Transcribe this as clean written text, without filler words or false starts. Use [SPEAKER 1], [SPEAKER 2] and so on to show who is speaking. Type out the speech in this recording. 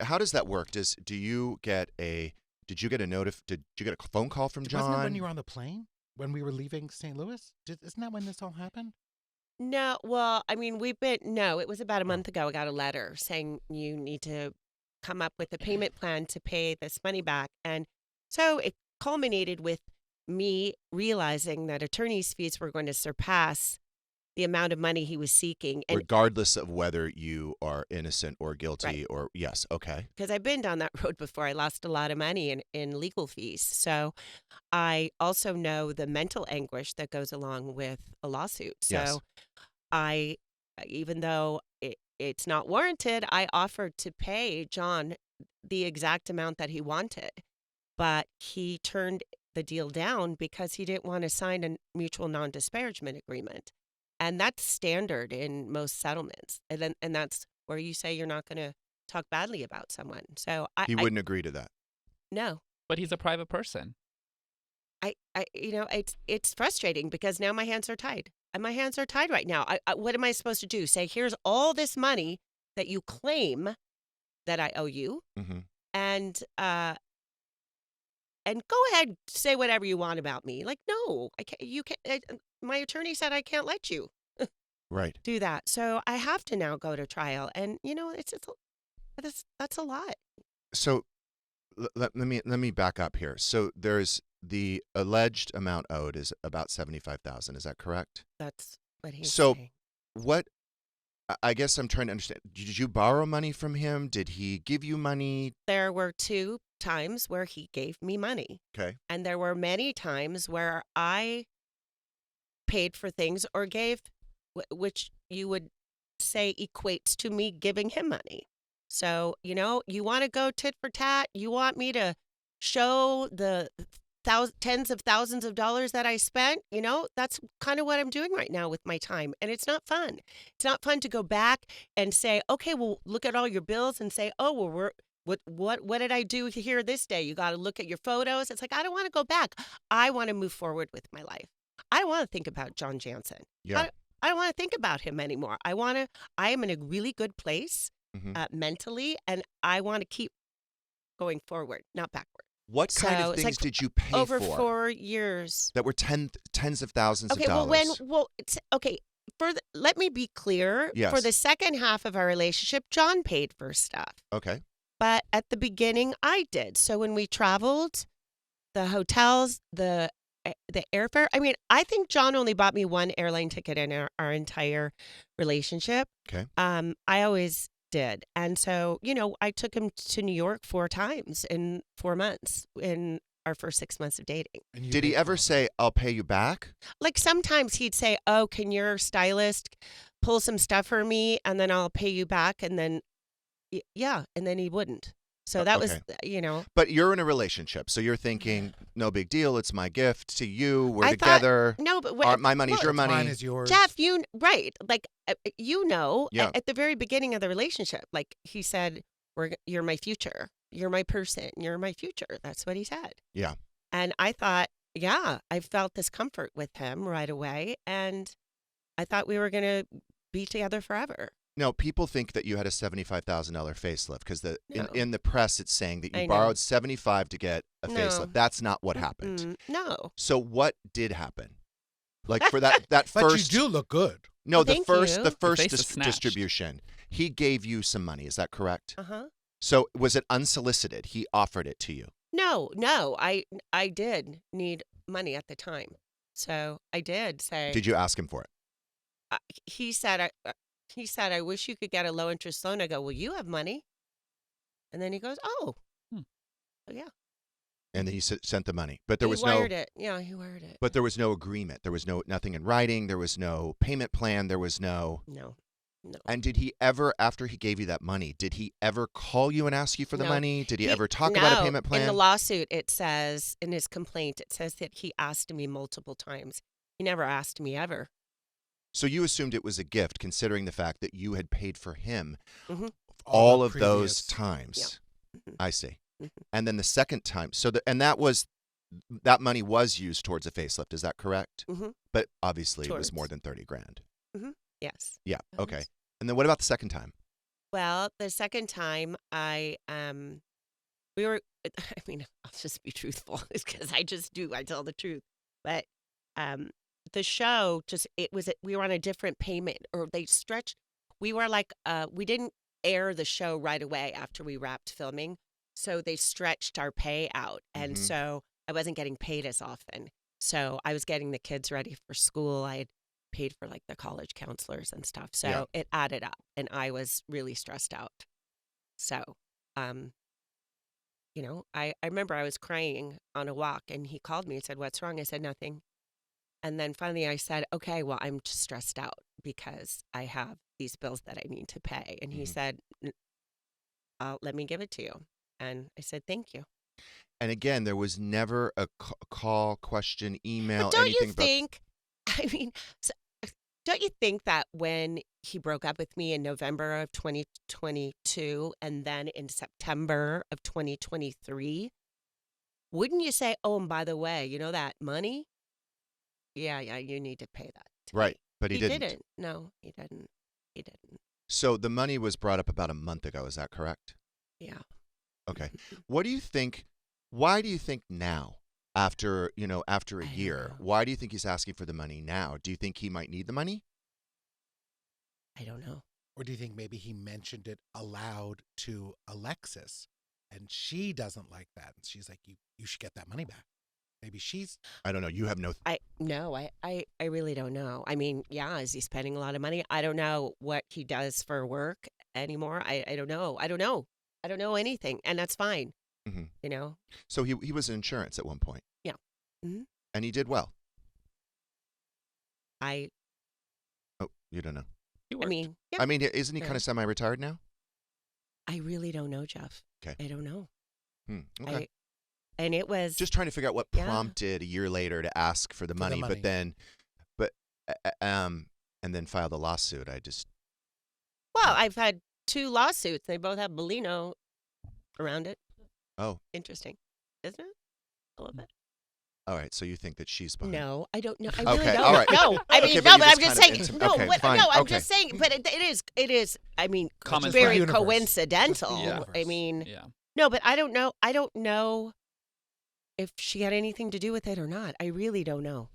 [SPEAKER 1] how does that work? Did you get a phone call from John?
[SPEAKER 2] Wasn't it when you were on the plane? When we were leaving St. Louis? Isn't that when this all happened?
[SPEAKER 3] No, well, I mean, no, it was about a month ago. I got a letter saying you need to come up with a payment plan to pay this money back. And so it culminated with me realizing that attorney's fees were going to surpass the amount of money he was seeking. And
[SPEAKER 1] regardless of whether you are innocent or guilty
[SPEAKER 3] Right.
[SPEAKER 1] or yes, okay.
[SPEAKER 3] because I've been down that road before. I lost a lot of money in legal fees. So I also know the mental anguish that goes along with a lawsuit. So
[SPEAKER 1] Yes.
[SPEAKER 3] even though it's not warranted, I offered to pay John the exact amount that he wanted. But he turned the deal down because he didn't want to sign a mutual non-disparagement agreement. And that's standard in most settlements. And that's where you say you're not going to talk badly about someone. So
[SPEAKER 1] He wouldn't agree to that.
[SPEAKER 3] No.
[SPEAKER 4] But he's a private person.
[SPEAKER 3] It's frustrating because now my hands are tied. And my hands are tied right now. What am I supposed to do? Say, here's all this money that you claim that I owe you.
[SPEAKER 1] Mm-hmm.
[SPEAKER 3] And go ahead, say whatever you want about me. Like, no, I can't. You can't. My attorney said I can't let you
[SPEAKER 1] Right.
[SPEAKER 3] do that. So I have to now go to trial, and that's a lot.
[SPEAKER 1] So let me back up here. So there's the alleged amount owed is about $75,000. Is that correct?
[SPEAKER 3] That's what he's
[SPEAKER 1] So
[SPEAKER 3] saying.
[SPEAKER 1] what? I guess I'm trying to understand. Did you borrow money from him? Did he give you money?
[SPEAKER 3] There were 2 times where he gave me money,
[SPEAKER 1] Okay.
[SPEAKER 3] and there were many times where I paid for things or gave, which you would say equates to me giving him money. So, you want to go tit for tat. You want me to show the tens of thousands of dollars that I spent. That's kind of what I'm doing right now with my time. And it's not fun. It's not fun to go back and say, okay, well, look at all your bills and say, oh, well, what did I do here this day? You got to look at your photos. It's like, I don't want to go back. I want to move forward with my life. I don't want to think about John Janssen.
[SPEAKER 1] Yeah.
[SPEAKER 3] I don't want to think about him anymore. I am in a really good place mentally, and I want to keep going forward, not backward.
[SPEAKER 1] What kind of things did you pay
[SPEAKER 3] over
[SPEAKER 1] for?
[SPEAKER 3] 4 years.
[SPEAKER 1] That were tens of thousands of dollars.
[SPEAKER 3] Let me be clear.
[SPEAKER 1] Yes.
[SPEAKER 3] For the second half of our relationship, John paid for stuff.
[SPEAKER 1] Okay.
[SPEAKER 3] But at the beginning, I did. So when we traveled, the hotels, the airfare. I mean, I think John only bought me one airline ticket in our entire relationship.
[SPEAKER 1] Okay.
[SPEAKER 3] I always did. And so, I took him to New York 4 times in 4 months in our first 6 months of dating.
[SPEAKER 1] Did he ever say, I'll pay you back?
[SPEAKER 3] Like sometimes he'd say, oh, can your stylist pull some stuff for me and then I'll pay you back? And then, yeah, and then he wouldn't. So that was.
[SPEAKER 1] But you're in a relationship, so you're thinking, no big deal. It's my gift to you. We're together.
[SPEAKER 3] No, but
[SPEAKER 1] my money's your money.
[SPEAKER 2] Mine is yours.
[SPEAKER 3] Jeff, right? Like,
[SPEAKER 1] Yeah.
[SPEAKER 3] at the very beginning of the relationship, like he said, you're my future. You're my person. You're my future. That's what he said.
[SPEAKER 1] Yeah.
[SPEAKER 3] And I thought, yeah, I felt this comfort with him right away, and I thought we were gonna be together forever.
[SPEAKER 1] No, people think that you had a $75,000 facelift because in the press it's saying that
[SPEAKER 3] I
[SPEAKER 1] you
[SPEAKER 3] know.
[SPEAKER 1] borrowed $75,000 to get a
[SPEAKER 3] No.
[SPEAKER 1] facelift. That's not what happened.
[SPEAKER 3] No.
[SPEAKER 1] So what did happen? Like for that
[SPEAKER 2] But
[SPEAKER 1] first.
[SPEAKER 2] you do look good.
[SPEAKER 1] No, the
[SPEAKER 3] Thank
[SPEAKER 1] first
[SPEAKER 3] you.
[SPEAKER 1] the
[SPEAKER 4] Your
[SPEAKER 1] first
[SPEAKER 4] face is snatched.
[SPEAKER 1] distribution. He gave you some money. Is that correct?
[SPEAKER 3] Uh-huh.
[SPEAKER 1] So was it unsolicited? He offered it to you.
[SPEAKER 3] No. I did need money at the time, so I did say.
[SPEAKER 1] Did you ask him for it?
[SPEAKER 3] He said, I wish you could get a low interest loan. I go, well, you have money. And then he goes, oh, yeah.
[SPEAKER 1] And then he sent the money, but there was
[SPEAKER 3] he wired it. Yeah, he wired it.
[SPEAKER 1] But there was no agreement. There was nothing in writing. There was no payment plan. There was no.
[SPEAKER 3] No.
[SPEAKER 1] And did he ever, after he gave you that money, did he ever call you and ask you for the
[SPEAKER 3] No.
[SPEAKER 1] money? Did he ever talk about a payment plan?
[SPEAKER 3] In the lawsuit, it says, in his complaint, it says that he asked me multiple times. He never asked me ever.
[SPEAKER 1] So you assumed it was a gift, considering the fact that you had paid for him
[SPEAKER 3] Mhm.
[SPEAKER 1] all
[SPEAKER 2] the
[SPEAKER 1] of those
[SPEAKER 2] previous-
[SPEAKER 1] times.
[SPEAKER 3] Mhm.
[SPEAKER 1] I see.
[SPEAKER 3] Mhm.
[SPEAKER 1] And then the second time, that money was used towards a facelift. Is that correct?
[SPEAKER 3] Mhm.
[SPEAKER 1] But obviously it was
[SPEAKER 3] Towards.
[SPEAKER 1] more than $30,000.
[SPEAKER 3] Yes.
[SPEAKER 1] Yeah.
[SPEAKER 3] It
[SPEAKER 1] Okay.
[SPEAKER 3] was.
[SPEAKER 1] And then what about the second time?
[SPEAKER 3] Well, the second time we were, I mean, I'll just be truthful because I just do. I tell the truth. But the show we were on a different payment, or they stretched. We were like, we didn't air the show right away after we wrapped filming. So they stretched our pay out. And
[SPEAKER 1] Mhm.
[SPEAKER 3] so I wasn't getting paid as often. So I was getting the kids ready for school. I had paid for like the college counselors and stuff. So
[SPEAKER 1] Yeah.
[SPEAKER 3] it added up and I was really stressed out. So, I remember I was crying on a walk and he called me and said, "What's wrong?" I said, "Nothing." And then finally I said, "Okay, well, I'm just stressed out because I have these bills that I need to pay." And he
[SPEAKER 1] Mhm.
[SPEAKER 3] said, "Let me give it to you." And I said, "Thank you."
[SPEAKER 1] And again, there was never a call, question, email,
[SPEAKER 3] But don't you
[SPEAKER 1] anything about.
[SPEAKER 3] think, I mean, so, don't you think that when he broke up with me in November of 2022 and then in September of 2023, wouldn't you say, "Oh, and by the way, you know that money? Yeah, you need to pay that to
[SPEAKER 1] Right,
[SPEAKER 3] me."
[SPEAKER 1] but he didn't.
[SPEAKER 3] No, he didn't. He didn't.
[SPEAKER 1] So the money was brought up about a month ago. Is that correct?
[SPEAKER 3] Yeah.
[SPEAKER 1] Okay. What do you think? Why do you think now, after after a
[SPEAKER 3] I don't
[SPEAKER 1] year,
[SPEAKER 3] know.
[SPEAKER 1] why do you think he's asking for the money now? Do you think he might need the money?
[SPEAKER 3] I don't know.
[SPEAKER 2] Or do you think maybe he mentioned it aloud to Alexis and she doesn't like that? And she's like, you should get that money back. Maybe she's.
[SPEAKER 1] I don't know. You have no.
[SPEAKER 3] I really don't know. I mean, yeah, is he spending a lot of money? I don't know what he does for work anymore. I don't know. I don't know. I don't know anything, and that's fine.
[SPEAKER 1] Mhm.
[SPEAKER 3] You know?
[SPEAKER 1] So he was in insurance at one point,
[SPEAKER 3] Yeah. Hmm.
[SPEAKER 1] and he did well.
[SPEAKER 3] I
[SPEAKER 1] Oh, you don't know.
[SPEAKER 4] He
[SPEAKER 3] I
[SPEAKER 4] worked.
[SPEAKER 3] mean, yeah,
[SPEAKER 1] I mean, isn't he
[SPEAKER 3] Yeah.
[SPEAKER 1] kind of semi-retired now?
[SPEAKER 3] I really don't know, Jeff.
[SPEAKER 1] Okay.
[SPEAKER 3] I don't know.
[SPEAKER 1] Okay.
[SPEAKER 3] And it was
[SPEAKER 1] Just trying to figure out what
[SPEAKER 3] Yeah.
[SPEAKER 1] prompted a year later to ask for the
[SPEAKER 2] the
[SPEAKER 1] money,
[SPEAKER 2] money.
[SPEAKER 1] but and then file the lawsuit. I just.
[SPEAKER 3] well, I've had 2 lawsuits. They both have Bellino around it.
[SPEAKER 1] Oh,
[SPEAKER 3] Interesting, isn't it? A little bit.
[SPEAKER 1] all right. So you think that she's behind?
[SPEAKER 3] No, I don't know. I really
[SPEAKER 1] Okay,
[SPEAKER 3] don't.
[SPEAKER 1] all right.
[SPEAKER 3] No, I mean,
[SPEAKER 1] Okay, but
[SPEAKER 3] no,
[SPEAKER 1] you
[SPEAKER 3] but
[SPEAKER 1] just
[SPEAKER 3] I'm just
[SPEAKER 1] kind of
[SPEAKER 3] saying.
[SPEAKER 1] intim-
[SPEAKER 3] No,
[SPEAKER 1] okay,
[SPEAKER 3] what,
[SPEAKER 1] fine,
[SPEAKER 3] no, I'm
[SPEAKER 1] okay.
[SPEAKER 3] just saying. But it is. I mean,
[SPEAKER 4] Common
[SPEAKER 3] very
[SPEAKER 2] universe.
[SPEAKER 3] coincidental.
[SPEAKER 4] Yeah.
[SPEAKER 3] I mean,
[SPEAKER 4] Yeah.
[SPEAKER 3] no, but I don't know. I don't know if she had anything to do with it or not. I really don't know.